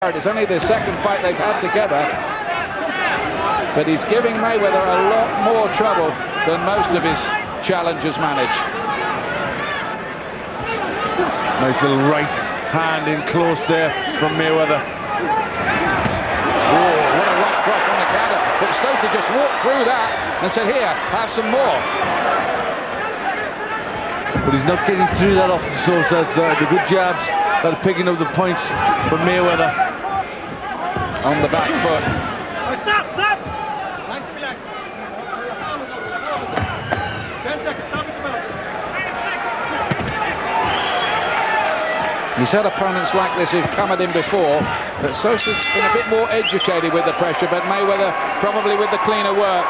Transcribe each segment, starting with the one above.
It's only the second fight they've had together, but he's giving Mayweather a lot more trouble than most of his challengers manage. Nice little right hand in close there from Mayweather. Oh, what a right cross on the counter. But Sosa just walked through that and said, here, have some more. But he's not getting through that often, Sosa. It's the good jabs that are picking up the points from Mayweather. On the back foot. Stop! Nice, relax. 10 seconds, stop at the belt. He's had opponents like this who've come at him before, but Sosa's been a bit more educated with the pressure, but Mayweather probably with the cleaner work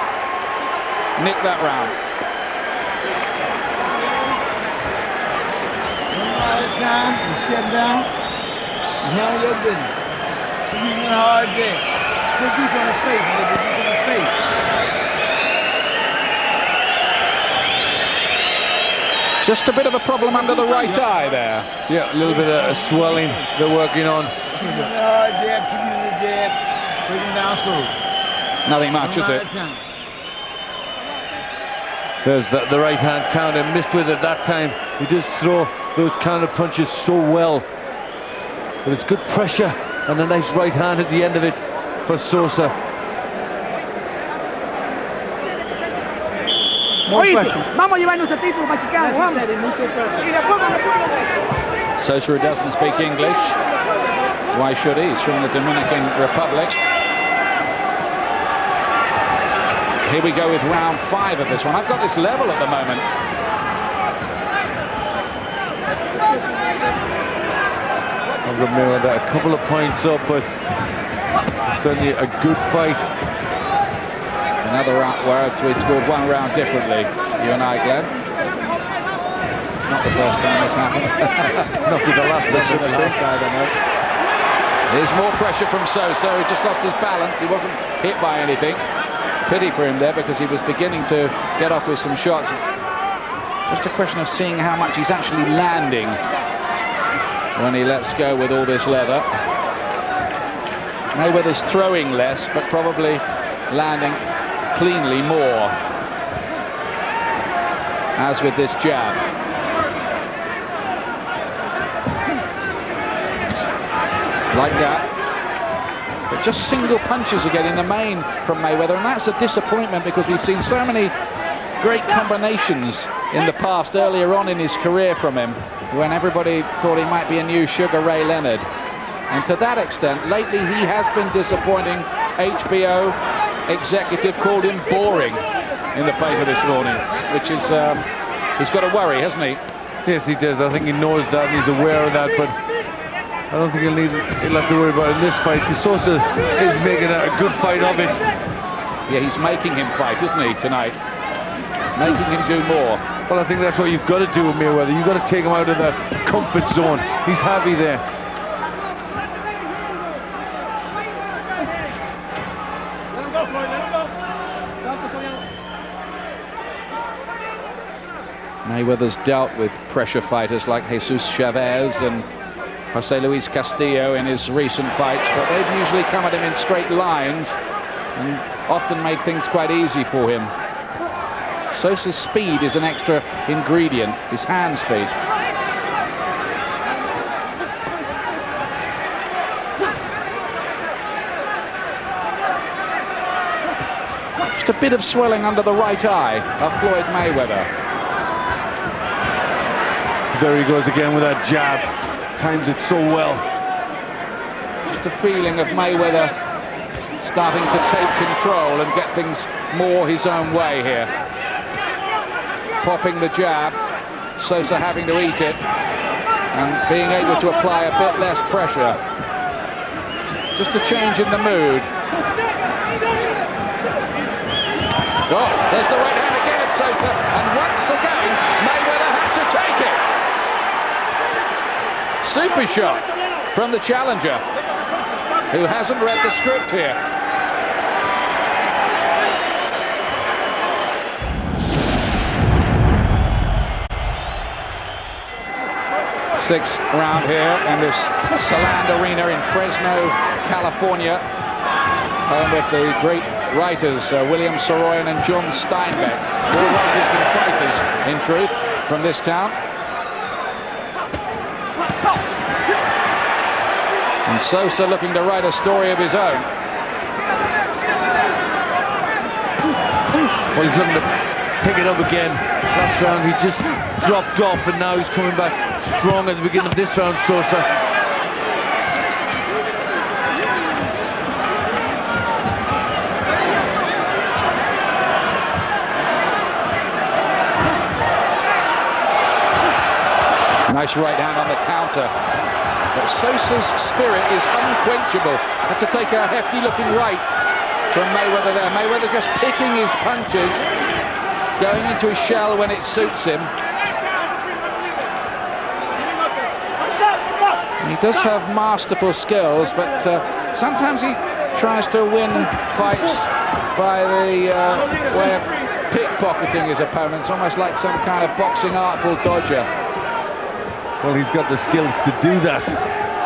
nicked that round. All the time, you shut down, you handle your business. You're using a hard day. Put this on the face, put this on the face. Just a bit of a problem under the right eye there. Yeah, a little bit of swelling they're working on. Keep using a hard jab, keep using the jab, put him down slowly. Nothing much, is it? There's the right hand counter, missed with it that time. He does throw those counter punches so well. But it's good pressure and a nice right hand at the end of it for Sosa. Vamos a llevarnos el título para Chicago, vamos. Sosa, who doesn't speak English. Why should he? He's from the Dominican Republic. Here we go with round 5 of this one. I've got this level at the moment. I've got Mayweather a couple of points up, but certainly a good fight. Another round where we scored one round differently, you and I, Glenn. Not the first time this happened. Not with the last Not the last, I don't know. There's more pressure from Sosa, who just lost his balance. He wasn't hit by anything. Pity for him there, because he was beginning to get off with some shots. It's just a question of seeing how much he's actually landing when he lets go with all this leather. Mayweather's throwing less, but probably landing cleanly more, as with this jab. Like that. But just single punches again in the main from Mayweather, and that's a disappointment, because we've seen so many great combinations in the past earlier on in his career from him, when everybody thought he might be a new Sugar Ray Leonard. And to that extent, lately he has been disappointing. HBO executive called him boring in the paper this morning, which is, he's got to worry, hasn't he? Yes, he does. I think he knows that, and he's aware of that, but I don't think he'll have to worry about it in this fight, because Sosa is making a good fight of it. Yeah, he's making him fight, isn't he, tonight? Making him do more. Well, I think that's what you've got to do with Mayweather. You've got to take him out of that comfort zone. He's happy there. Let him go, Floyd, let him go. Mayweather's dealt with pressure fighters like Jesus Chavez and Jose Luis Castillo in his recent fights, but they've usually come at him in straight lines and often made things quite easy for him. Sosa's speed is an extra ingredient, his hand speed. Just a bit of swelling under the right eye of Floyd Mayweather. There he goes again with that jab. Times it so well. Just a feeling of Mayweather starting to take control and get things more his own way here. Popping the jab, Sosa having to eat it and being able to apply a bit less pressure. Just a change in the mood. Oh, there's the right hand again of Sosa, and once again Mayweather had to take it. Super shot from the challenger, who hasn't read the script here. Sixth round here in this Selland Arena in Fresno, California, home with the great writers William Soroyan and John Steinbeck. More writers than fighters, in truth, from this town. And Sosa looking to write a story of his own. Well, he's looking to pick it up again. Last round he just dropped off, and now he's coming back strong at the beginning of this round, Sosa. Nice right hand on the counter. But Sosa's spirit is unquenchable. Had to take a hefty looking right from Mayweather there. Mayweather just picking his punches, going into his shell when it suits him. He does have masterful skills, but sometimes he tries to win fights by the way of pickpocketing his opponents, almost like some kind of boxing artful dodger. Well, he's got the skills to do that,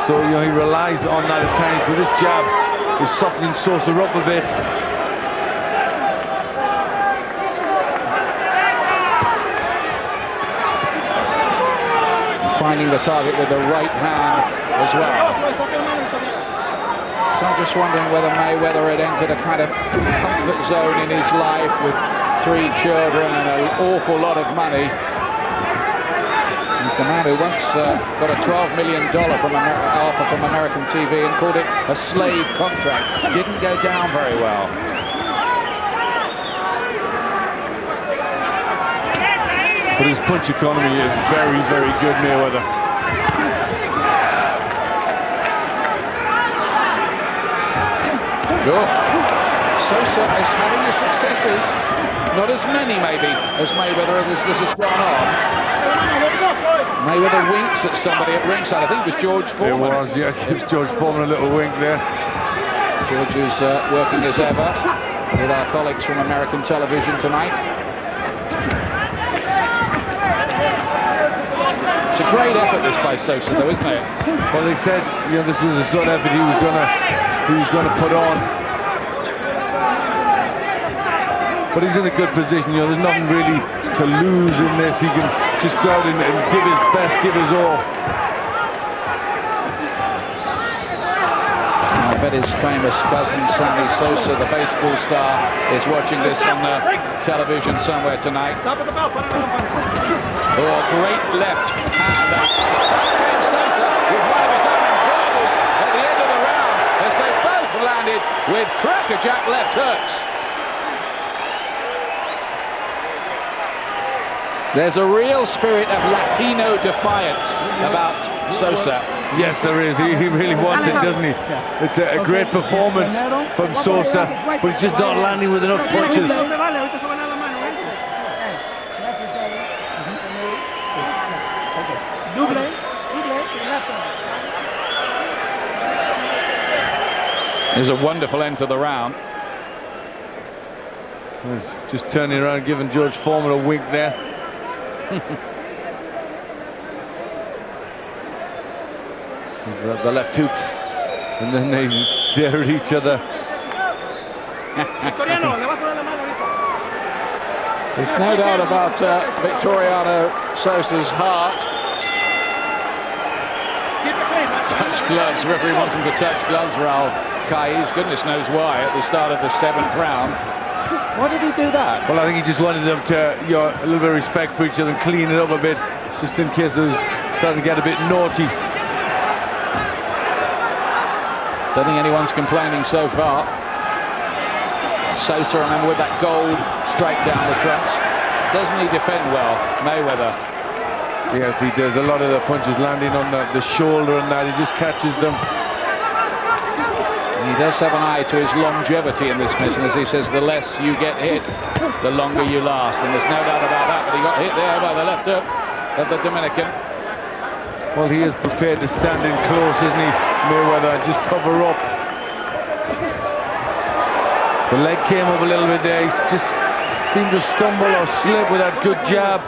so he relies on that at times, but this jab is softening Sosa up a bit. Finding the target with the right hand as well. So I'm just wondering whether Mayweather had entered a kind of comfort zone in his life with 3 children and an awful lot of money. He's the man who once got a $12 million offer from American TV and called it a slave contract. Didn't go down very well. But his punch economy is very, very good, Mayweather. Good. Sosa is having his successes. Not as many, maybe, as Mayweather as this has gone on. Mayweather winks at somebody at ringside. I think it was George Foreman. It was, yeah. It was George Foreman, a little wink there. George is working as ever with our colleagues from American television tonight. It's a great effort this by Sosa, though, isn't it? Well, they said, this was the sort of effort he was gonna put on. But he's in a good position. There's nothing really to lose in this. He can just go out and give his best, give his all. I bet his famous cousin Sammy Sosa, the baseball star, is watching this on television somewhere tonight. Oh, great left hand. And Sosa with one of his own incredibles at the end of the round as they both landed with crackerjack left hooks. There's a real spirit of Latino defiance about Sosa. Yes, there is. He really wants it, doesn't he? It's a great performance from Sosa, but he's just not landing with enough punches. There's a wonderful end to the round. He's just turning around, giving George Foreman a wink there. The left hook, and then they stare at each other. There's no doubt about Victoriano Sosa's heart. Touch gloves. Referee wants him to touch gloves, Raul Kaiz. Goodness knows why at the start of the 7th round. Why did he do that? Well, I think he just wanted them to, a little bit of respect for each other and clean it up a bit, just in case it was starting to get a bit naughty. Don't think anyone's complaining so far. Sosa, remember, with that gold straight down the trunks. Doesn't he defend well, Mayweather? Yes, he does. A lot of the punches landing on the shoulder and that. He just catches them. He does have an eye to his longevity in this business. He says the less you get hit, the longer you last. And there's no doubt about that, but he got hit there by the left hook of the Dominican. Well, he is prepared to stand in close, isn't he, Mayweather, and just cover up. The leg came up a little bit there. He just seemed to stumble or slip with that good jab.